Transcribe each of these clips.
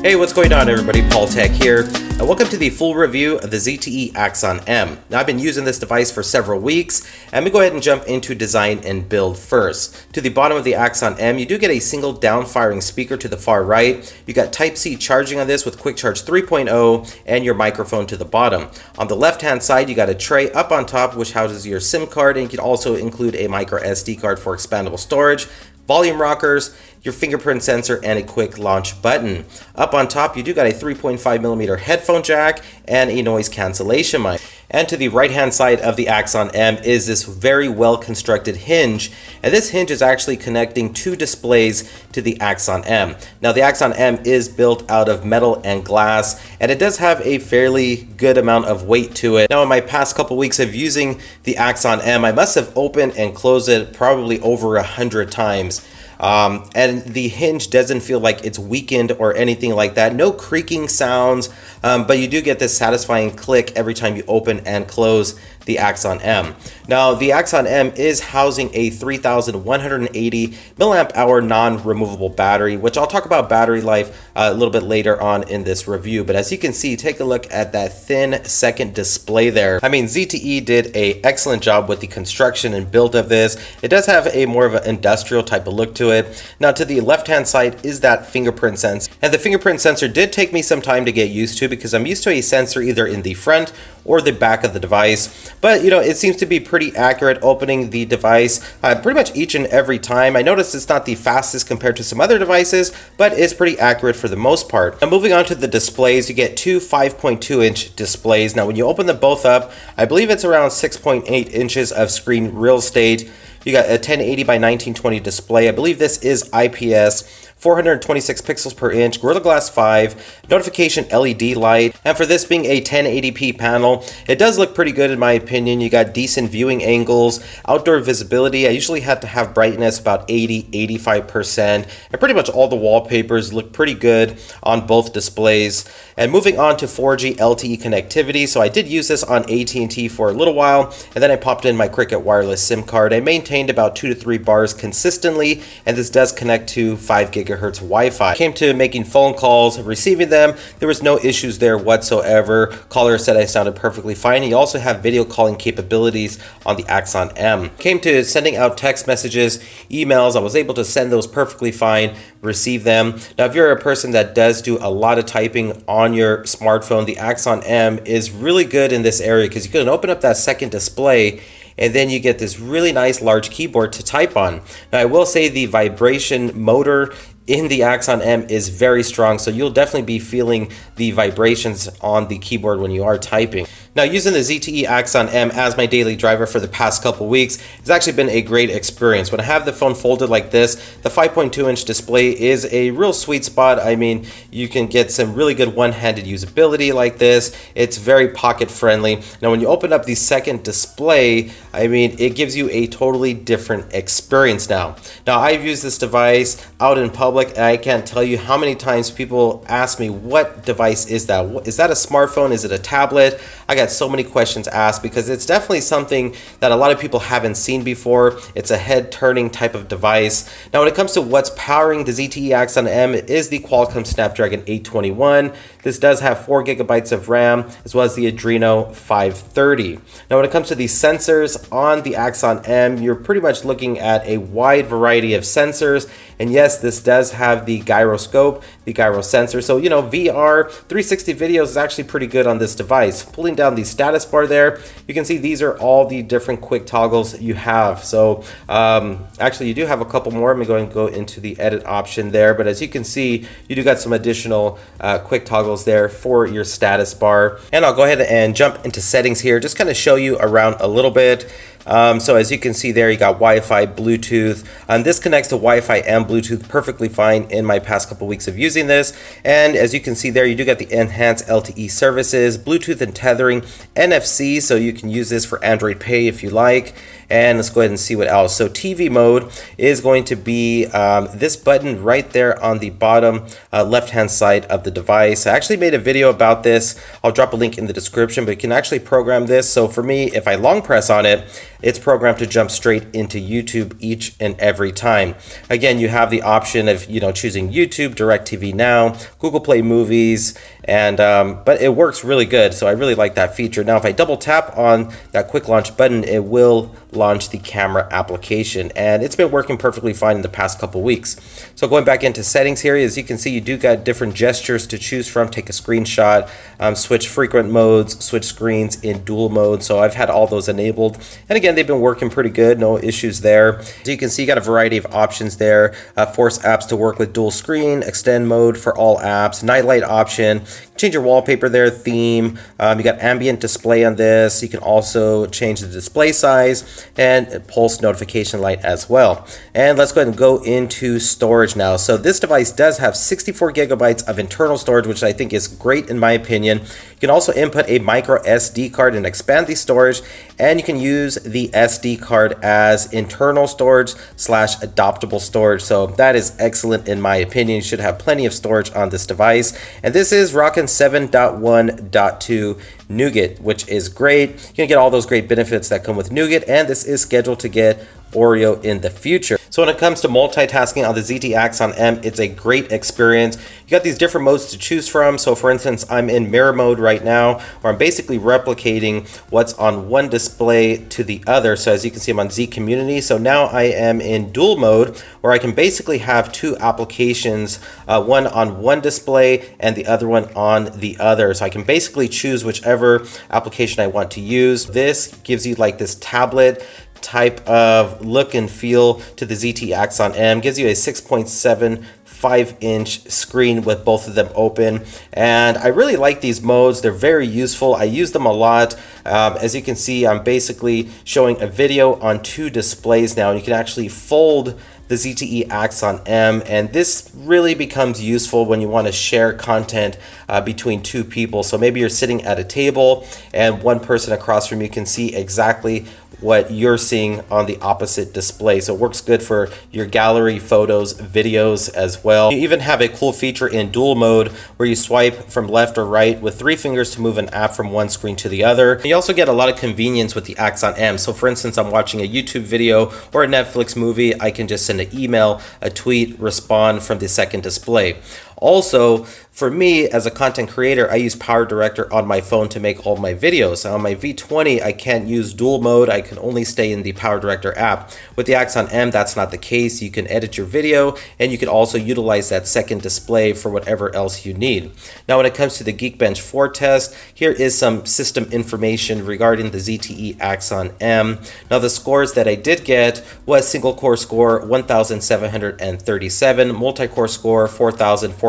Hey, what's going on everybody? Paul Tech here, and welcome to the full review of the ZTE Axon M. Now, I've been using this device for several weeks, and we go ahead and jump into design and build first. To the bottom of the Axon M, you do get a single down-firing speaker to the far right. You got Type-C charging on this with Quick Charge 3.0 and your microphone to the bottom. On the left-hand side, you got a tray up on top which houses your SIM card, and you can also include a micro SD card for expandable storage, volume rockers, your fingerprint sensor, and a quick launch button. Up on top, you do got a 3.5mm headphone jack and a noise cancellation mic. And to the right hand side of the Axon M is this very well constructed hinge, and this hinge is actually connecting two displays to the Axon M. Now, the Axon M is built out of metal and glass, and it does have a fairly good amount of weight to it. Now, in my past couple weeks of using the Axon M, I must have opened and closed it probably over 100 times. And the hinge doesn't feel like it's weakened or anything like that. No creaking sounds, but you do get this satisfying click every time you open and close the Axon M. Now, the Axon M is housing a 3180 milliamp hour non-removable battery, which I'll talk about battery life a little bit later on in this review. But as you can see, take a look at that thin second display there. I mean, ZTE did an excellent job with the construction and build of this. It does have a more of an industrial type of look to it. Now, to the left-hand side is that fingerprint sensor. And the fingerprint sensor did take me some time to get used to, because I'm used to a sensor either in the front or the back of the device. But you know, it seems to be pretty accurate opening the device pretty much each and every time. I noticed it's not the fastest compared to some other devices, but it's pretty accurate for the most part. Now, moving on to the displays, you get two 5.2-inch displays. Now, when you open them both up, I believe it's around 6.8 inches of screen real estate. You got a 1080 by 1920 display. I believe this is IPS. 426 pixels per inch, Gorilla Glass 5, notification LED light, and for this being a 1080p panel, it does look pretty good in my opinion. You got decent viewing angles, outdoor visibility. I usually have to have brightness about 80-85%, and pretty much all the wallpapers look pretty good on both displays. And moving on to 4G LTE connectivity, so I did use this on at&t for a little while, and then I popped in my Cricket wireless SIM card. I maintained about 2 to 3 bars consistently, and this does connect to 5 gigahertz Wi-Fi. Came to making phone calls, receiving them, there was no issues there whatsoever. Caller said I sounded perfectly fine. You also have video calling capabilities on the Axon M. Came to sending out text messages, emails, I was able to send those perfectly fine, receive them. Now, if you're a person that does do a lot of typing on your smartphone, the Axon M is really good in this area, because you can open up that second display and then you get this really nice large keyboard to type on. Now, I will say the vibration motor in the Axon M is very strong, so you'll definitely be feeling the vibrations on the keyboard when you are typing. Now, using the ZTE Axon M as my daily driver for the past couple weeks has actually been a great experience. When I have the phone folded like this, the 5.2-inch display is a real sweet spot. I mean, you can get some really good one-handed usability like this. It's very pocket friendly. Now, when you open up the second display, I mean, it gives you a totally different experience now. Now, I've used this device out in public, and I can't tell you how many times people ask me, what device is that? Is that a smartphone? Is it a tablet? I got so many questions asked, because it's definitely something that a lot of people haven't seen before. It's a head-turning type of device. Now, when it comes to what's powering the ZTE Axon M, it is the Qualcomm Snapdragon 821. This does have 4 gigabytes of RAM, as well as the Adreno 530. Now, when it comes to the sensors on the Axon M, you're pretty much looking at a wide variety of sensors. And yes, this does have the gyroscope, the gyro sensor. So, you know, VR 360 videos is actually pretty good on this device. Pulling down the status bar there, you can see these are all the different quick toggles you have. So actually, you do have a couple more. I'm going to go into the edit option there, but as you can see, you do got some additional quick toggles there for your status bar. And I'll go ahead and jump into settings here, just kind of show you around a little bit. So as you can see there, you got Wi-Fi, Bluetooth, and this connects to Wi-Fi and Bluetooth perfectly fine in my past couple weeks of using this. And as you can see there, you do get the enhanced LTE services, Bluetooth and tethering, NFC, so you can use this for Android Pay if you like. And let's go ahead and see what else. So TV mode is going to be this button right there on the bottom left-hand side of the device. I actually made a video about this. I'll drop a link in the description, but you can actually program this. So for me, if I long press on it, it's programmed to jump straight into YouTube each and every time. Again, you have the option of choosing YouTube, DirecTV Now, Google Play Movies, and but it works really good, so I really like that feature. Now if I double tap on that quick launch button, it will launch the camera application, and it's been working perfectly fine in the past couple weeks. So going back into settings here, as you can see, you do got different gestures to choose from. Take a screenshot, switch frequent modes, switch screens in dual mode. So I've had all those enabled, and again, they've been working pretty good, no issues there. So you can see you got a variety of options there. Force apps to work with dual screen, extend mode for all apps, nightlight option, change your wallpaper there, theme. You got ambient display on this. You can also change the display size and pulse notification light as well. And let's go ahead and go into storage now. So this device does have 64 gigabytes of internal storage, which I think is great in my opinion. You can also input a micro SD card and expand the storage, and you can use the SD card as internal storage / adoptable storage. So that is excellent in my opinion. You should have plenty of storage on this device. And this is rocking 7.1.2 Nougat, which is great. You can get all those great benefits that come with Nougat, and this is scheduled to get Oreo in the future. So when it comes to multitasking on the ZTE Axon M, it's a great experience. You got these different modes to choose from. So for instance, I'm in mirror mode right now, where I'm basically replicating what's on one display to the other. So as you can see, I'm on Z Community. So now I am in dual mode, where I can basically have two applications, one on one display and the other one on the other. So I can basically choose whichever application I want to use. This gives you like this tablet type of look and feel to the ZTE Axon M. Gives you a 6.75-inch screen with both of them open, and I really like these modes. They're very useful. I use them a lot. As you can see, I'm basically showing a video on two displays now, and you can actually fold the ZTE Axon M, and this really becomes useful when you want to share content between two people. So maybe you're sitting at a table and one person across from you can see exactly what you're seeing on the opposite display. So it works good for your gallery photos, videos as well. You even have a cool feature in dual mode where you swipe from left or right with 3 fingers to move an app from one screen to the other. You also get a lot of convenience with the Axon M. So for instance, I'm watching a YouTube video or a Netflix movie, I can just send an email, a tweet, respond from the second display. Also, for me as a content creator, I use Power Director on my phone to make all my videos. On my V20, I can't use dual mode. I can only stay in the Power Director app. With the Axon M, that's not the case. You can edit your video, and you can also utilize that second display for whatever else you need. Now, when it comes to the Geekbench 4 test, here is some system information regarding the ZTE Axon M. Now, the scores that I did get was single core score 1,737, multi-core score 4,415.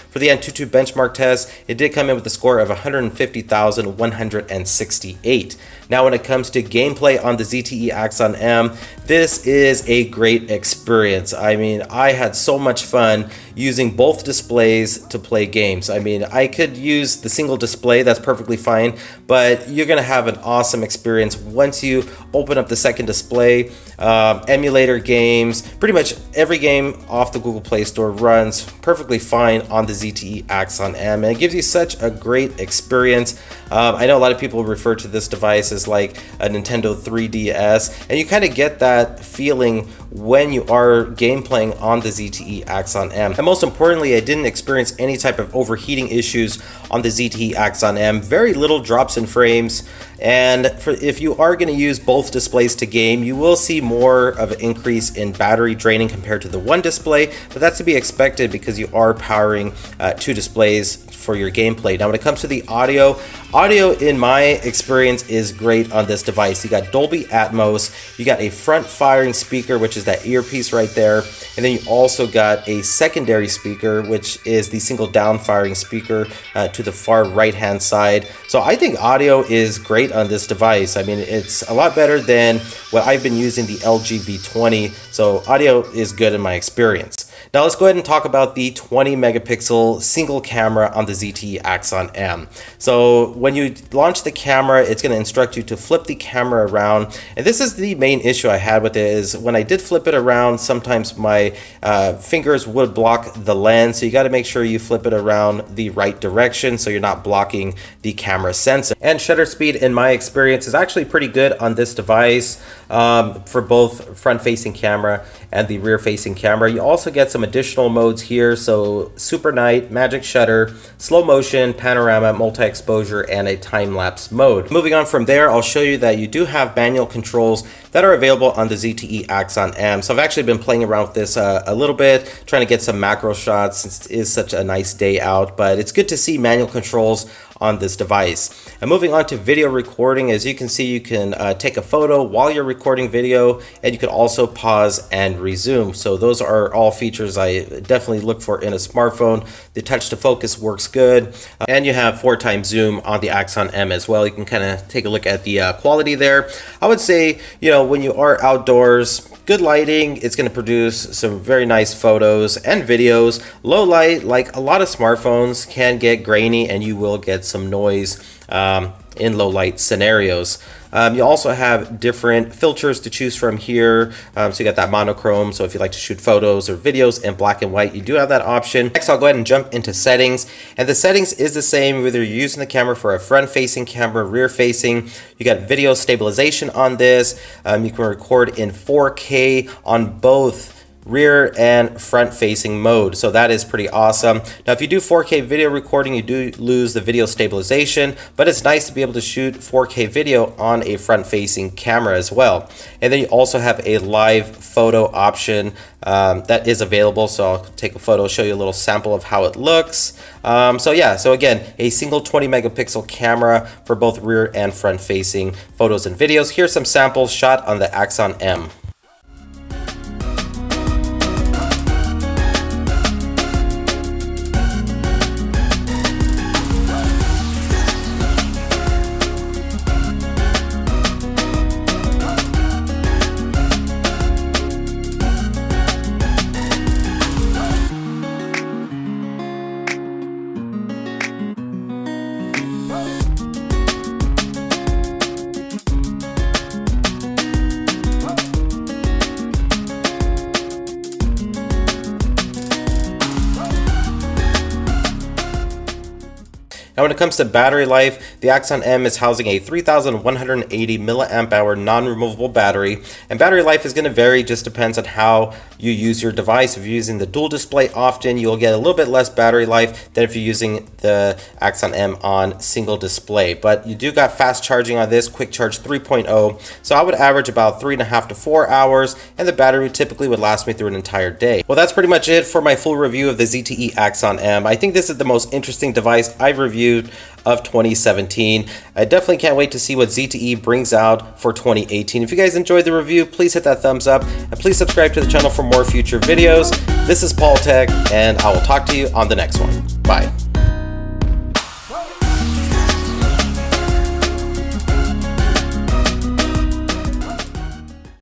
For the AnTuTu benchmark test, it did come in with a score of 150,168. Now, when it comes to gameplay on the ZTE Axon M, this is a great experience. I mean, I had so much fun using both displays to play games. I mean, I could use the single display, that's perfectly fine, but you're gonna have an awesome experience once you open up the second display. Emulator games, pretty much every game off the Google Play Store runs perfectly fine on the ZTE Axon M, and it gives you such a great experience. I know a lot of people refer to this device as like a Nintendo 3DS, and you kind of get that feeling when you are game playing on the ZTE Axon M. And most importantly, I didn't experience any type of overheating issues on the ZTE Axon M. Very little drops in frames, and if you are going to use both displays to game, you will see more of an increase in battery draining compared to the one display, but that's to be expected because you are powering two displays for your gameplay. Now, when it comes to the audio in my experience is great on this device. You got Dolby Atmos, you got a front firing speaker, which is that earpiece right there, and then you also got a secondary speaker, which is the single down firing speaker to the far right hand side. So I think audio is great on this device. I mean, it's a lot better than what I've been using, the LG V20, so audio is good in my experience. Now let's go ahead and talk about the 20 megapixel single camera on the ZTE Axon M. So when you launch the camera, it's going to instruct you to flip the camera around. And this is the main issue I had with it, is when I did flip it around, sometimes my fingers would block the lens. So you got to make sure you flip it around the right direction so you're not blocking the camera sensor. And shutter speed, in my experience, is actually pretty good on this device for both front-facing camera and the rear-facing camera. You also get some additional modes here, so super night, magic shutter, slow motion, panorama, multi-exposure, and a time-lapse mode. Moving on from there, I'll show you that you do have manual controls that are available on the ZTE Axon M. So I've actually been playing around with this a little bit, trying to get some macro shots since it is such a nice day out, but it's good to see manual controls on this device. And moving on to video recording, as you can see, you can take a photo while you're recording video, and you can also pause and resume. So those are all features I definitely look for in a smartphone. The touch to focus works good, and you have 4x zoom on the Axon M as well. You can kind of take a look at the quality there. I would say, you know, when you are outdoors, good lighting, it's going to produce some very nice photos and videos. Low light, like a lot of smartphones, can get grainy and you will get some noise in low light scenarios. You also have different filters to choose from here. So you got that monochrome. So if you like to shoot photos or videos in black and white, you do have that option. Next, I'll go ahead and jump into settings. And the settings is the same whether you're using the camera for a front-facing camera, rear-facing. You got video stabilization on this. You can record in 4K on both rear and front facing mode, so that is pretty awesome. Now if you do 4K video recording, you do lose the video stabilization, but it's nice to be able to shoot 4K video on a front facing camera as well. And then you also have a live photo option that is available, so I'll take a photo, show you a little sample of how it looks. So again, a single 20 megapixel camera for both rear and front facing photos and videos. Here's some samples shot on the Axon M. Now when it comes to battery life, the Axon M is housing a 3180 milliamp hour non-removable battery, and battery life is going to vary, just depends on how you use your device. If you're using the dual display often, you'll get a little bit less battery life than if you're using the Axon M on single display. But you do got fast charging on this, quick charge 3.0, so I would average about 3.5 to 4 hours, and the battery typically would last me through an entire day. Well, that's pretty much it for my full review of the ZTE Axon M. I think this is the most interesting device I've reviewed of 2017. I definitely can't wait to see what ZTE brings out for 2018. If you guys enjoyed the review, please hit that thumbs up and please subscribe to the channel for more future videos. This is Paul Tech, and I will talk to you on the next one. Bye.